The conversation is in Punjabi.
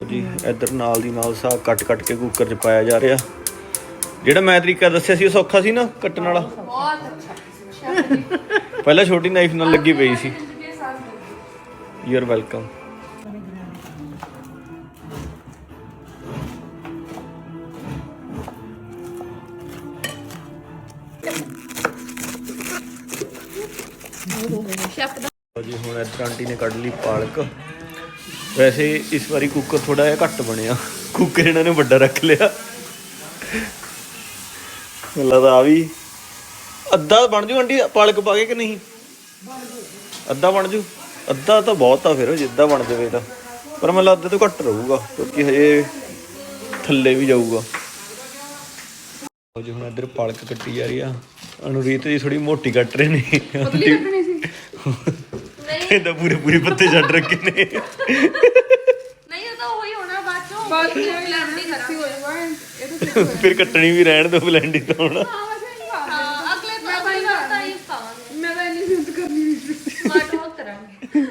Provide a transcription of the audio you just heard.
जी इधर नाल दी नाल साग कट कट के कुकर च पाया जा रहा। ਜਿਹੜਾ मैं तरीका दस्सिया सी सौखा सी ना कट्टण वाला। पहला छोटी नाइफ नाल लगी पई सी। You are welcome. जी हुण इधर आंटी ने कढ़ ली पालक। वैसे इस बारी कुकर थोड़ा जिहा घट बनया, कुकर इन्होंने बड़ा रख लिया। ਮੈਨੂੰ ਲੱਗਦਾ ਆ ਵੀ ਅੱਧਾ ਬਣ ਜੂ ਆਂਟੀ ਪਾਲਕ ਪਾ ਕੇ ਕਿ ਨਹੀਂ? ਅੱਧਾ ਬਣ ਜੂ। ਅੱਧਾ ਤਾਂ ਬਹੁਤ ਆ ਫਿਰ ਜਿੱਦਾਂ ਬਣ ਜਾਵੇ ਤਾਂ, ਪਰ ਮੈਨੂੰ ਲੱਗਦਾ ਤੋਂ ਘੱਟ ਰਹੂਗਾ ਕਿਉਂਕਿ ਹਜੇ ਥੱਲੇ ਵੀ ਜਾਊਗਾ। ਜੀ ਹੁਣ ਇੱਧਰ ਪਾਲਕ ਕੱਟੀ ਜਾ ਰਹੀ ਆ। ਅਨੁਰੀਤ ਜੀ ਥੋੜੀ ਮੋਟੀ ਕੱਟ ਰਹੇ ਨੇ। ਕਹਿੰਦਾ ਪੂਰੇ ਪੂਰੇ ਪੱਤੇ ਛੱਡ ਰੱਖੇ ਨੇ। ਨਹੀਂ ਉਹ ਤਾਂ ਉਹੀ ਹੋਣਾ ਬਾਅਦ ਚੋਂ ਬਲੈਂਡਿੰਗ ਕਰਾਂਗੇ ਹੋ ਜਾਊਗਾ। ਫਿਰ ਕੱਟਣੀ ਵੀ ਰਹਿਣ ਦੋ, ਬਲੈਂਡਿੰਗ ਤਾਂ ਹੋਣਾ। ਅਗਲੇ ਤਾਂ ਹੀ ਪਾਵਾਂਗੇ। ਮੈਂ ਤਾਂ ਇੰਨੀ ਮਿਹਨਤ ਕਰਨੀ ਨਹੀਂ ਸੀ। ਸਮਾਰਟ ਵਰਕ ਕਰਾਂਗੇ।